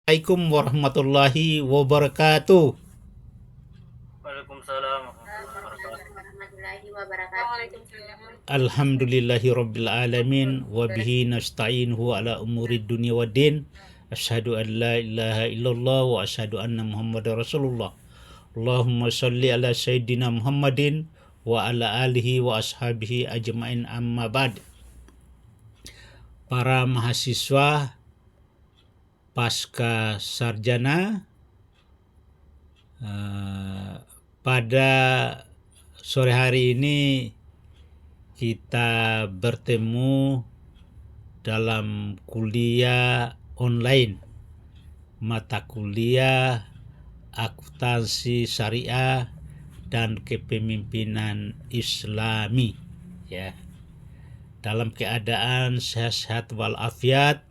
Assalamualaikum warahmatullahi wabarakatuh. Waalaikumsalam warahmatullahi wabarakatuh. Alhamdulillahi rabbil alamin wa bihi nasta'inuhu ala umuri dunya waddin. Asyhadu an la ilaha illallah wa asyhadu anna Muhammadar Rasulullah. Allahumma shalli ala sayyidina Muhammadin wa ala alihi wa ashabihi ajmain amma ba'd. Para mahasiswa pasca sarjana, pada sore hari ini kita bertemu dalam kuliah online, mata kuliah akuntansi syariah dan kepemimpinan Islami, ya. Dalam keadaan sehat-sehat walafiat,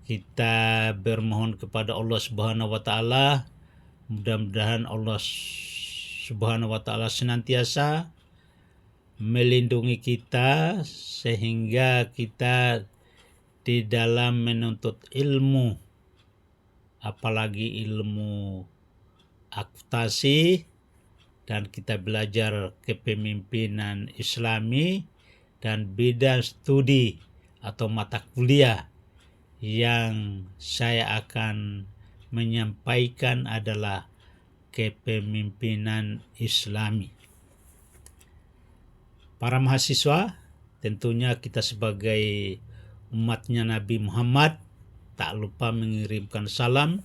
kita bermohon kepada Allah Subhanahu wa taala, mudah-mudahan Allah Subhanahu wa taala senantiasa melindungi kita sehingga kita di dalam menuntut ilmu, apalagi ilmu akuntansi, dan kita belajar kepemimpinan Islami dan bidang studi atau mata kuliah yang saya akan menyampaikan adalah kepemimpinan Islami. Para mahasiswa, tentunya kita sebagai umatnya Nabi Muhammad tak lupa mengirimkan salam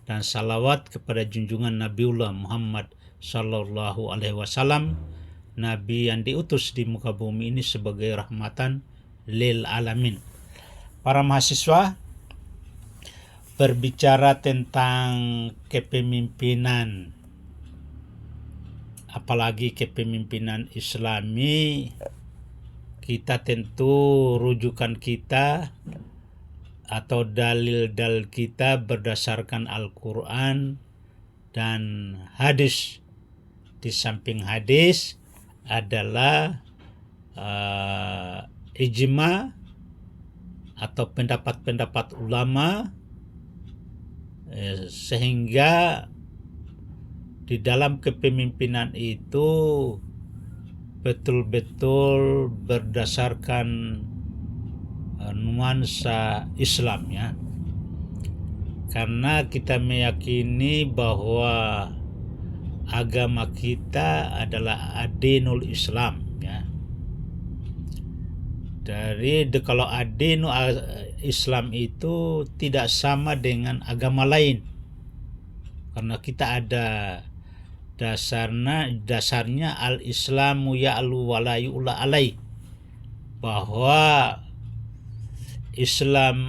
dan salawat kepada junjungan Nabiullah Muhammad Sallallahu Alaihi Wasallam, Nabi yang diutus di muka bumi ini sebagai rahmatan lil alamin. Para mahasiswa, berbicara tentang kepemimpinan, apalagi kepemimpinan Islami, kita tentu rujukan kita atau dalil-dalil kita berdasarkan Al-Quran dan hadis. Di samping hadis adalah ijma atau pendapat-pendapat ulama, sehingga di dalam kepemimpinan itu betul-betul berdasarkan nuansa Islam, ya. Karena kita meyakini bahwa agama kita adalah adinul Islam, ya. Kalau adinul Islam itu tidak sama dengan agama lain, karena kita ada dasarnya al-Islamu ya'lu wa la yu'la alai, bahwa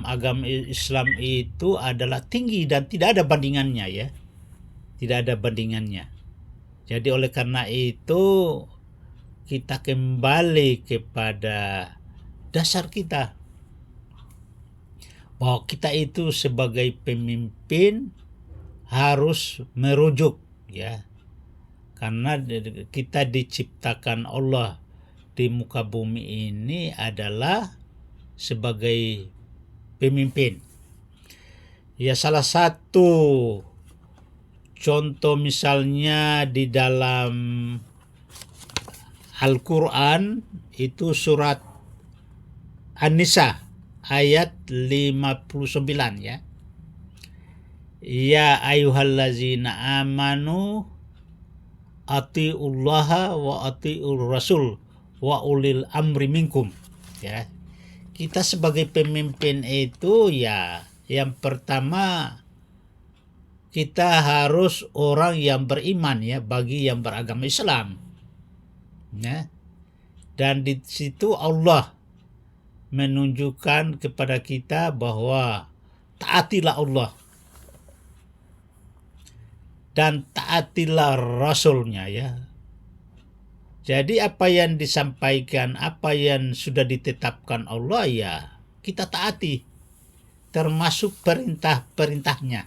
agama Islam itu adalah tinggi dan tidak ada bandingannya, ya. Tidak ada bandingannya. Jadi oleh karena itu kita kembali kepada dasar kita, bahwa kita itu sebagai pemimpin harus merujuk, ya. Karena kita diciptakan Allah di muka bumi ini adalah sebagai pemimpin. Ya, salah satu contoh misalnya di dalam Al-Quran itu surat An-Nisa ayat 59, ya. Ya ayyuhallazina amanu atiullaha wa atiur rasul wa ulil amri minkum, ya. Kita sebagai pemimpin itu, ya, yang pertama kita harus orang yang beriman, ya, bagi yang beragama Islam, ya. Dan di situ Allah menunjukkan kepada kita bahwa taatilah Allah dan taatilah Rasulnya, ya. Jadi apa yang disampaikan, apa yang sudah ditetapkan Allah, ya kita taati, termasuk perintah-perintahnya.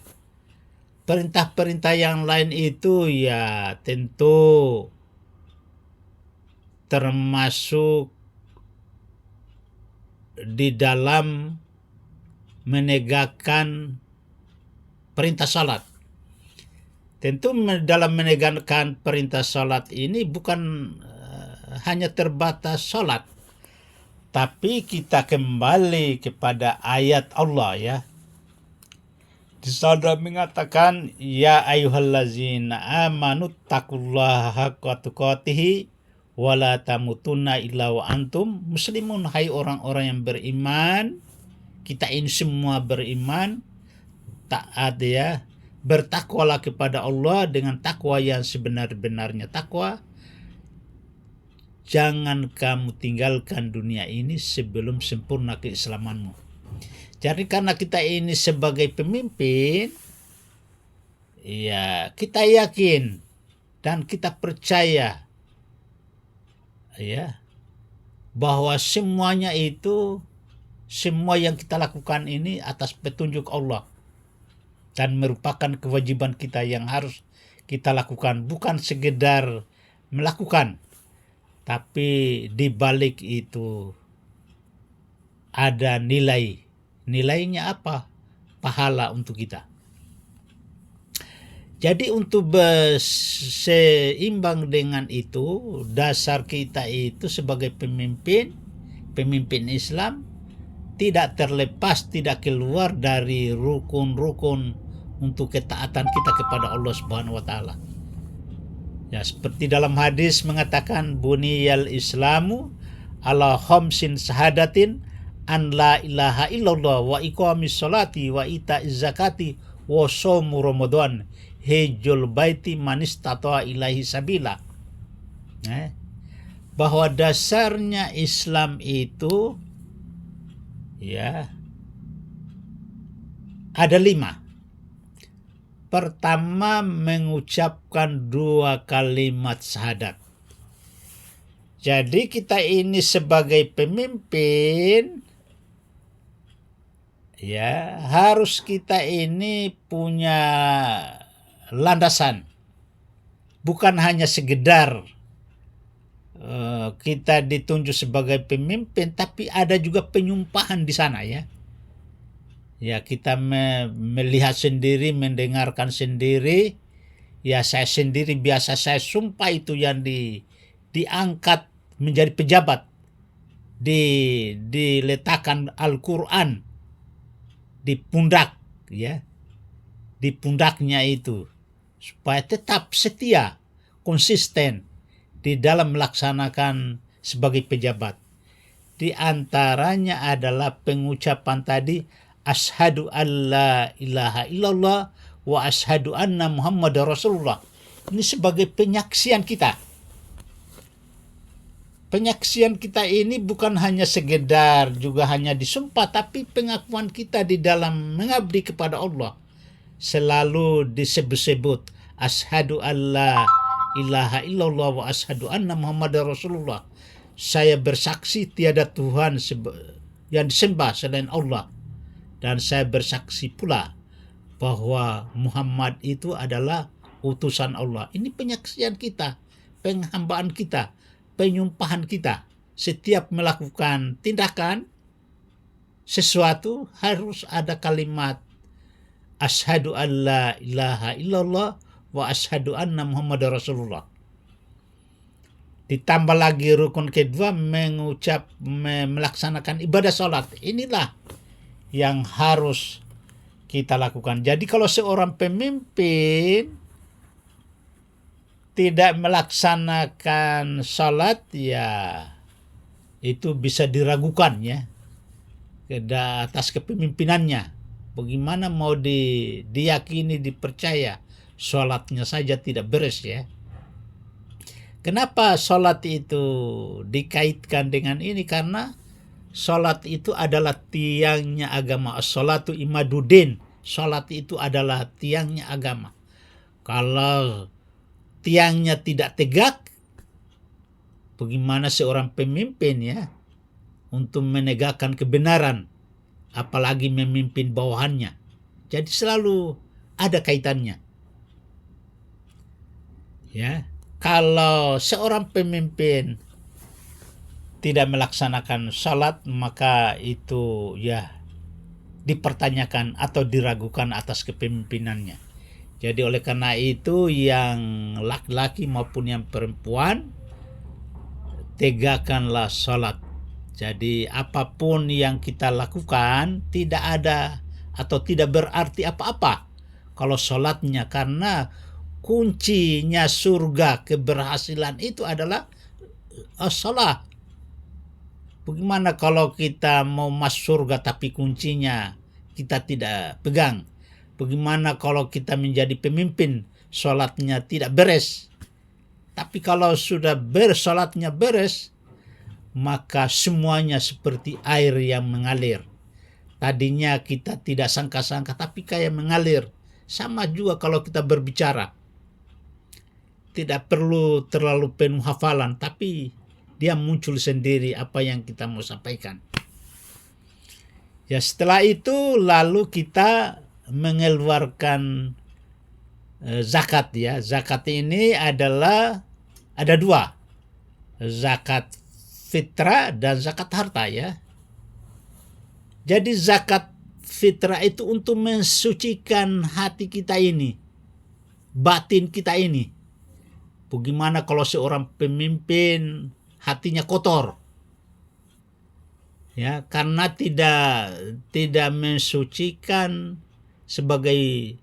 Perintah-perintah yang lain itu, ya, tentu termasuk di dalam menegakkan perintah salat. Tentu dalam menegakkan perintah salat ini bukan hanya terbatas salat, tapi kita kembali kepada ayat Allah ya. Di sana mengatakan, ya ayyuhallazina amanu taqullaha haqqa tuqatih wa la tamutunna illa wa antum muslimun. Hai orang-orang yang beriman, kita ini semua beriman, taat ya, bertakwalah kepada Allah dengan takwa yang sebenar-benarnya takwa. Jangan kamu tinggalkan dunia ini sebelum sempurna keislamanmu. Jadi karena kita ini sebagai pemimpin, ya kita yakin dan kita percaya ya bahwa semuanya itu, semua yang kita lakukan ini atas petunjuk Allah dan merupakan kewajiban kita yang harus kita lakukan, bukan sekedar melakukan, tapi di balik itu ada nilai. Nilainya apa? Pahala untuk kita. Jadi untuk seimbang dengan itu, dasar kita itu sebagai pemimpin Islam tidak terlepas, tidak keluar dari rukun-rukun untuk ketaatan kita kepada Allah Subhanahu wa taala. Ya, seperti dalam hadis mengatakan buniyal Islamu ala khamsin syahadatin an la ilaha illallah wa iqamis sholati wa ita'iz zakati wa shaumu ramadan hijjul baiti man istata'a ilaihi sabila. Bahwa dasarnya Islam itu ya ada 5. Pertama, mengucapkan 2 kalimat syahadat. Jadi kita ini sebagai pemimpin ya harus kita ini punya landasan, bukan hanya sekedar kita ditunjuk sebagai pemimpin, tapi ada juga penyumpahan di sana ya. Ya kita melihat sendiri, mendengarkan sendiri, ya saya sendiri biasa saya sumpah itu yang diangkat menjadi pejabat, diletakkan Al-Quran di pundak ya, di pundaknya itu, supaya tetap setia, konsisten di dalam melaksanakan sebagai pejabat. Di antaranya adalah pengucapan tadi, asyhadu alla ilaha illallah wa asyhadu anna muhammadar rasulullah. Ini sebagai penyaksian kita. Penyaksian kita ini bukan hanya sekedar juga hanya disumpah, tapi pengakuan kita di dalam mengabdi kepada Allah. Selalu disebut-sebut asyhadu alla ilaha illallah wa asyhadu anna muhammadar rasulullah. Saya bersaksi tiada Tuhan yang disembah selain Allah, dan saya bersaksi pula bahwa Muhammad itu adalah utusan Allah. Ini penyaksian kita, penghambaan kita, penyumpahan kita. Setiap melakukan tindakan sesuatu harus ada kalimat asyhadu alla ilaha illallah wa asyhadu anna muhammadar rasulullah. Ditambah lagi rukun kedua, melaksanakan ibadah sholat. Inilah yang harus kita lakukan. Jadi kalau seorang pemimpin tidak melaksanakan salat, ya itu bisa diragukan ya atas kepemimpinannya. Bagaimana mau diyakini, dipercaya, salatnya saja tidak beres ya. Kenapa salat itu dikaitkan dengan ini? Karena salat itu adalah tiangnya agama. As-salatu imaduddin. Salat itu adalah tiangnya agama. Kalau tiangnya tidak tegak, bagaimana seorang pemimpin ya untuk menegakkan kebenaran, apalagi memimpin bawahannya. Jadi selalu ada kaitannya. Ya, kalau seorang pemimpin tidak melaksanakan salat, maka itu ya dipertanyakan atau diragukan atas kepemimpinannya. Jadi oleh karena itu yang laki-laki maupun yang perempuan, tegakkanlah sholat. Jadi apapun yang kita lakukan tidak ada atau tidak berarti apa-apa kalau sholatnya, karena kuncinya surga keberhasilan itu adalah sholat. Bagaimana kalau kita mau masuk surga tapi kuncinya kita tidak pegang? Bagaimana kalau kita menjadi pemimpin, sholatnya tidak beres? Tapi kalau sudah sholatnya beres, maka semuanya seperti air yang mengalir. Tadinya kita tidak sangka-sangka, tapi kayak mengalir. Sama juga kalau kita berbicara. Tidak perlu terlalu penuh hafalan, tapi dia muncul sendiri apa yang kita mau sampaikan. Ya, setelah itu lalu kita mengeluarkan zakat ya. Zakat ini adalah ada dua. Zakat fitrah dan zakat harta ya. Jadi zakat fitrah itu untuk mensucikan hati kita ini, batin kita ini. Bagaimana kalau seorang pemimpin hatinya kotor? Ya, karena tidak mensucikan sebagai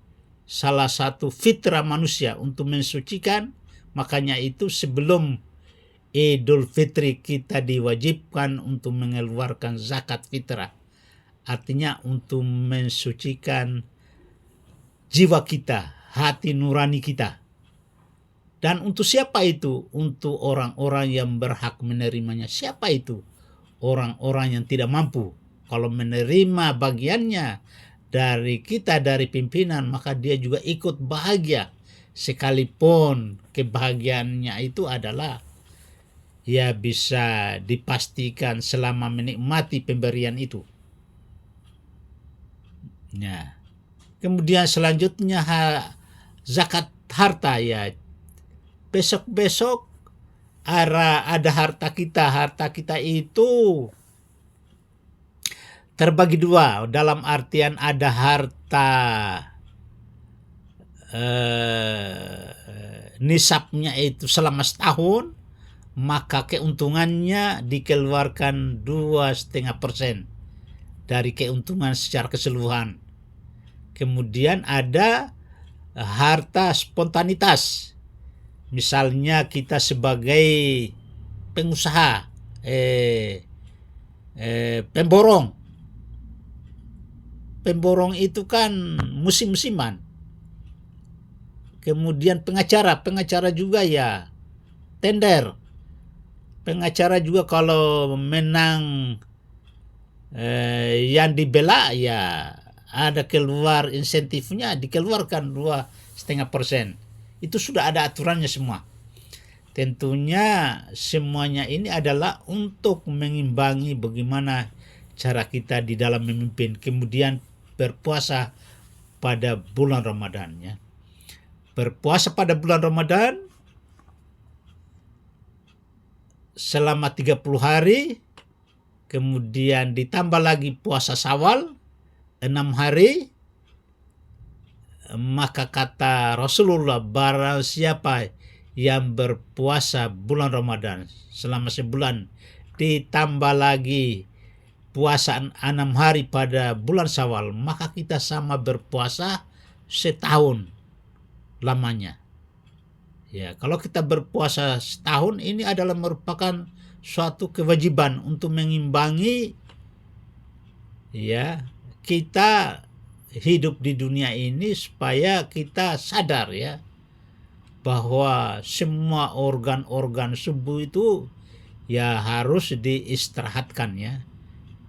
salah satu fitrah manusia untuk mensucikan, makanya itu sebelum Idul Fitri kita diwajibkan untuk mengeluarkan zakat fitrah. Artinya untuk mensucikan jiwa kita, hati nurani kita. Dan untuk siapa itu? Untuk orang-orang yang berhak menerimanya. Siapa itu? Orang-orang yang tidak mampu. Kalau menerima bagiannya dari kita, dari pimpinan, maka dia juga ikut bahagia. Sekalipun kebahagiaannya itu adalah ya bisa dipastikan selama menikmati pemberian itu. Ya. Kemudian selanjutnya zakat harta ya. Besok-besok ada harta kita itu terbagi dua, dalam artian ada harta nisabnya itu selama setahun, maka keuntungannya dikeluarkan 2,5% dari keuntungan secara keseluruhan. Kemudian ada harta spontanitas. Misalnya kita sebagai pengusaha, pemborong. Pemborong itu kan musim-musiman. Kemudian pengacara juga ya tender. Pengacara juga kalau menang yang dibela ya ada keluar insentifnya, dikeluarkan 2,5%. Itu sudah ada aturannya semua. Tentunya semuanya ini adalah untuk mengimbangi bagaimana cara kita di dalam memimpin. Kemudian berpuasa pada bulan Ramadan ya. Berpuasa pada bulan Ramadan selama 30 hari, kemudian ditambah lagi puasa Syawal 6 hari, maka kata Rasulullah, barang siapa yang berpuasa bulan Ramadan selama sebulan, ditambah lagi puasa 6 hari pada bulan Syawal, maka kita sama berpuasa setahun lamanya. Ya, kalau kita berpuasa setahun ini adalah merupakan suatu kewajiban untuk mengimbangi ya kita hidup di dunia ini, supaya kita sadar ya bahwa semua organ-organ tubuh itu ya harus diistirahatkan ya.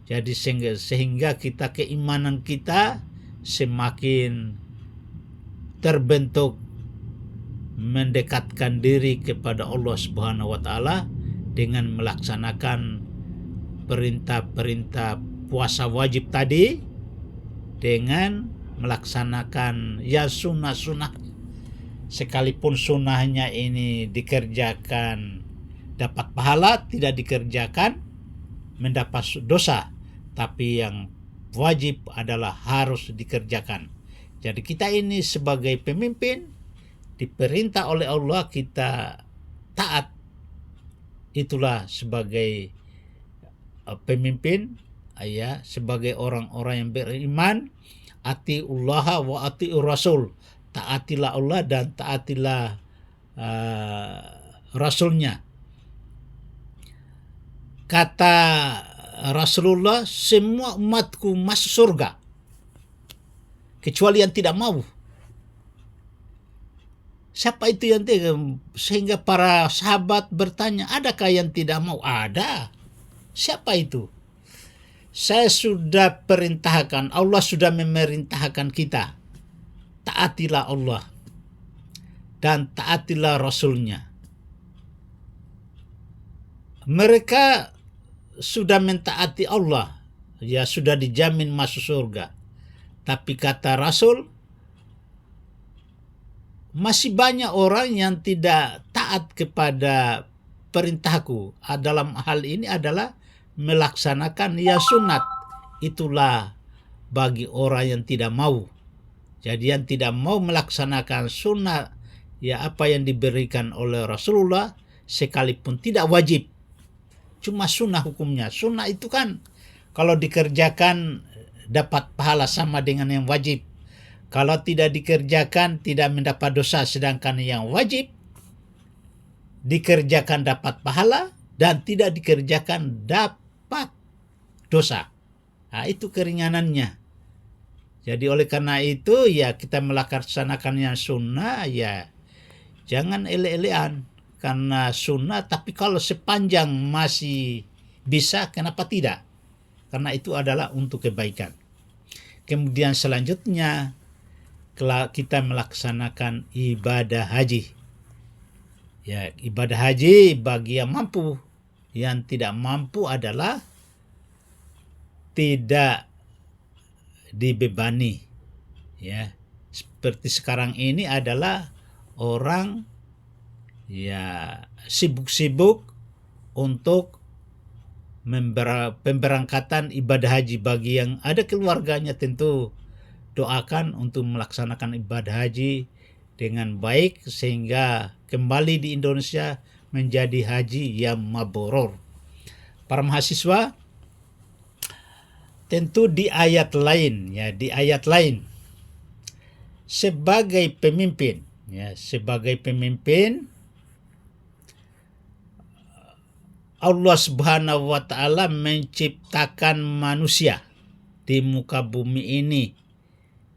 Jadi sehingga kita keimanan kita semakin terbentuk, mendekatkan diri kepada Allah Subhanahu wa taala dengan melaksanakan perintah-perintah puasa wajib tadi, dengan melaksanakan ya sunnah-sunnah. Sekalipun sunnahnya ini dikerjakan dapat pahala, tidak dikerjakan mendapat dosa. Tapi yang wajib adalah harus dikerjakan. Jadi kita ini sebagai pemimpin diperintah oleh Allah, kita taat. Itulah sebagai pemimpin, ya, sebagai orang-orang yang beriman, atiullah wa atiur rasul. Taatilah Allah dan taatilah Rasulnya. Kata Rasulullah, semua umatku masuk surga kecuali yang tidak mau. Siapa itu yang tidak? Sehingga para sahabat bertanya, adakah yang tidak mau? Ada. Siapa itu? Saya sudah perintahkan, Allah sudah memerintahkan kita. Taatilah Allah dan taatilah Rasulnya. Mereka sudah mentaati Allah, ya sudah dijamin masuk surga. Tapi kata Rasul, masih banyak orang yang tidak taat kepada perintahku. Dalam hal ini adalah melaksanakan ya sunat. Itulah bagi orang yang tidak mau. Jadi yang tidak mau melaksanakan sunnah, ya apa yang diberikan oleh Rasulullah, sekalipun tidak wajib, cuma sunnah hukumnya. Sunnah itu kan kalau dikerjakan dapat pahala sama dengan yang wajib. Kalau tidak dikerjakan tidak mendapat dosa, sedangkan yang wajib dikerjakan dapat pahala dan tidak dikerjakan dapat dosa. Nah, itu keringanannya. Jadi oleh karena itu ya kita melaksanakan yang sunnah, ya jangan ele-elean karena sunnah, tapi kalau sepanjang masih bisa, kenapa tidak? Karena itu adalah untuk kebaikan. Kemudian selanjutnya kita melaksanakan ibadah haji. Ya, ibadah haji bagi yang mampu. Yang tidak mampu adalah tidak dibebani. Ya, seperti sekarang ini adalah orang ya sibuk-sibuk untuk pemberangkatan ibadah haji. Bagi yang ada keluarganya tentu doakan untuk melaksanakan ibadah haji dengan baik sehingga kembali di Indonesia menjadi haji yang mabrur. Para mahasiswa, tentu di ayat lain, ya di ayat lain, sebagai pemimpin, ya sebagai pemimpin, Allah Subhanahu wa taala menciptakan manusia di muka bumi ini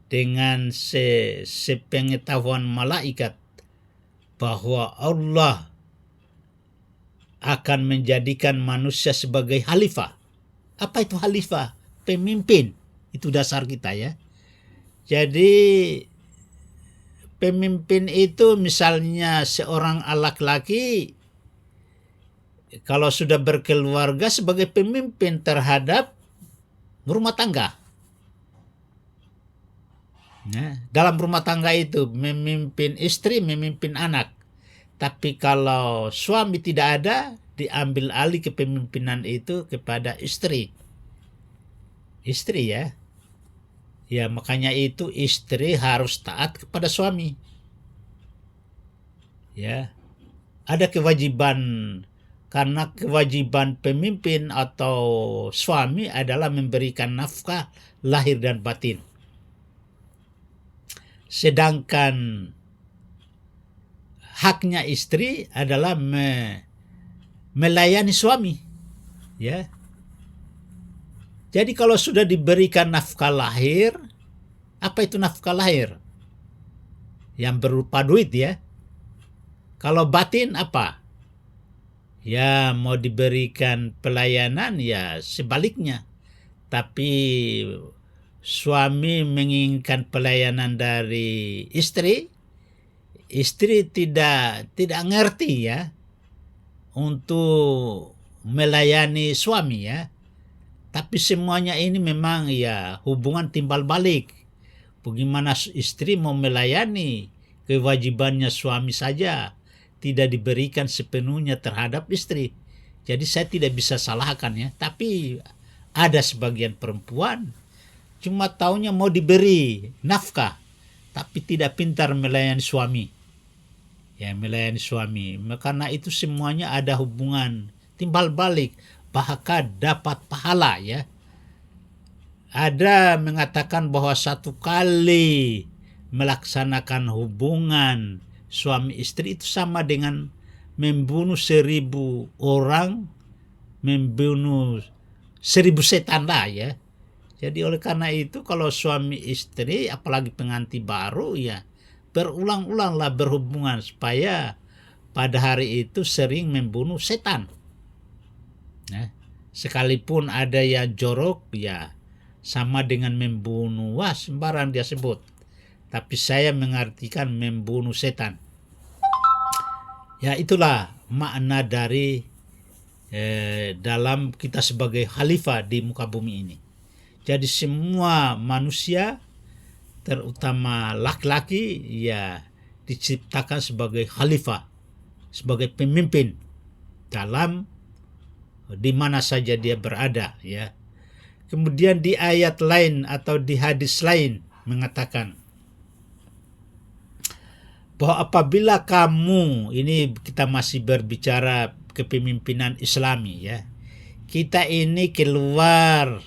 dengan sepengetahuan malaikat bahwa Allah akan menjadikan manusia sebagai khalifah. Apa itu khalifah? Pemimpin. Itu dasar kita ya. Jadi pemimpin itu misalnya seorang laki-laki kalau sudah berkeluarga sebagai pemimpin terhadap rumah tangga. Nah, dalam rumah tangga itu memimpin istri, memimpin anak. Tapi kalau suami tidak ada, diambil alih kepemimpinan itu kepada istri. Istri ya. Ya makanya itu istri harus taat kepada suami. Ya. Ada kewajiban, karena kewajiban pemimpin atau suami adalah memberikan nafkah lahir dan batin. Sedangkan haknya istri adalah melayani suami. Ya. Jadi kalau sudah diberikan nafkah lahir, apa itu nafkah lahir? Yang berupa duit ya. Kalau batin apa? Ya mau diberikan pelayanan ya sebaliknya. Tapi suami menginginkan pelayanan dari istri, istri tidak ngerti ya untuk melayani suami ya. Tapi semuanya ini memang ya hubungan timbal balik. Bagaimana istri mau melayani, kewajibannya suami saja tidak diberikan sepenuhnya terhadap istri. Jadi saya tidak bisa salahkan ya. Tapi ada sebagian perempuan cuma taunya mau diberi nafkah, tapi tidak pintar melayani suami. Ya, melayani suami. Karena itu semuanya ada hubungan timbal balik, bahkan dapat pahala ya. Ada mengatakan bahwa satu kali melaksanakan hubungan suami istri itu sama dengan membunuh 1.000 orang, membunuh 1.000 setan lah ya. Jadi oleh karena itu kalau suami istri apalagi pengantin baru ya berulang-ulanglah berhubungan supaya pada hari itu sering membunuh setan. Nah, sekalipun ada yang jorok ya sama dengan membunuh, wah sembarang dia sebut. Tapi saya mengartikan membunuh setan. Ya itulah makna dari dalam kita sebagai khalifah di muka bumi ini. Jadi semua manusia terutama laki-laki ya diciptakan sebagai khalifah, sebagai pemimpin dalam di mana saja dia berada ya. Kemudian di ayat lain atau di hadis lain mengatakan bahwa apabila kamu, ini kita masih berbicara kepemimpinan Islami ya. Kita ini keluar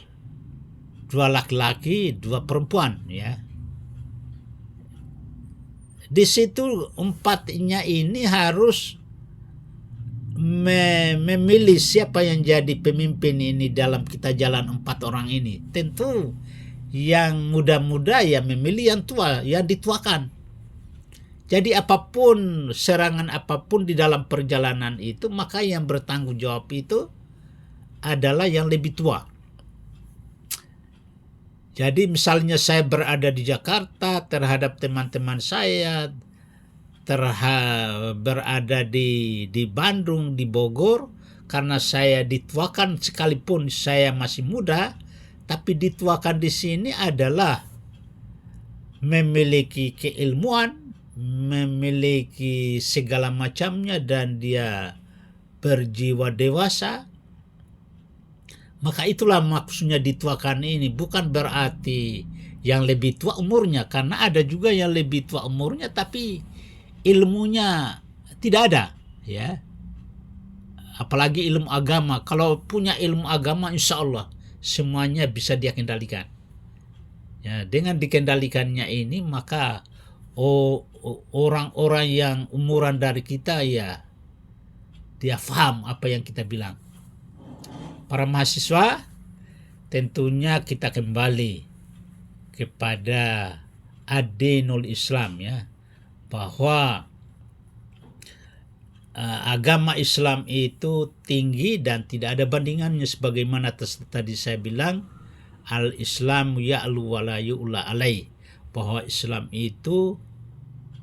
2 laki-laki, 2 perempuan ya. Di situ 4-nya ini harus memilih siapa yang jadi pemimpin ini dalam kita jalan 4 orang ini. Tentu yang muda-muda ya memilih yang tua, yang dituakan. Jadi apapun, serangan apapun di dalam perjalanan itu, maka yang bertanggung jawab itu adalah yang lebih tua. Jadi misalnya saya berada di Jakarta terhadap teman-teman saya, berada di Bandung, di Bogor, karena saya dituakan sekalipun saya masih muda, tapi dituakan di sini adalah memiliki keilmuan, memiliki segala macamnya dan dia berjiwa dewasa. Maka itulah maksudnya dituakan ini, bukan berarti yang lebih tua umurnya, karena ada juga yang lebih tua umurnya tapi ilmunya tidak ada ya. Apalagi ilmu agama, kalau punya ilmu agama insya Allah semuanya bisa dia kendalikan ya. Dengan dikendalikannya ini maka orang-orang yang umuran dari kita ya dia paham apa yang kita bilang. Para mahasiswa, tentunya kita kembali kepada ad-dinul Islam ya, bahwa agama Islam itu tinggi dan tidak ada bandingannya sebagaimana tadi saya bilang, al-Islamu ya'lu wa la yu'la alaih, bahwa Islam itu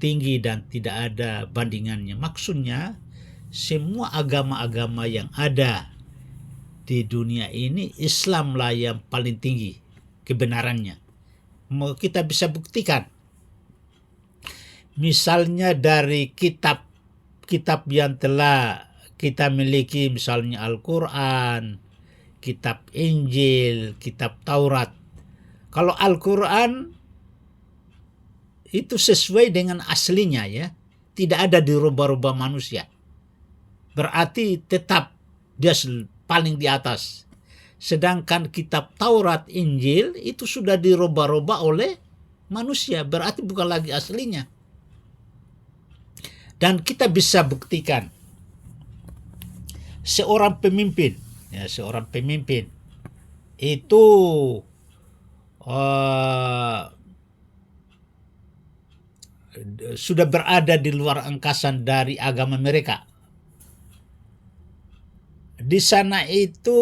tinggi dan tidak ada bandingannya. Maksudnya semua agama-agama yang ada di dunia ini Islamlah yang paling tinggi kebenarannya. Kita bisa buktikan misalnya dari kitab yang telah kita miliki, misalnya Al-Quran, kitab Injil, kitab Taurat. Kalau Al-Quran itu sesuai dengan aslinya ya, tidak ada dirubah-rubah manusia, berarti tetap dia paling di atas. Sedangkan kitab Taurat, Injil itu sudah dirubah-rubah oleh manusia, berarti bukan lagi aslinya. Dan kita bisa buktikan seorang pemimpin itu sudah berada di luar angkasan dari agama mereka. Di sana itu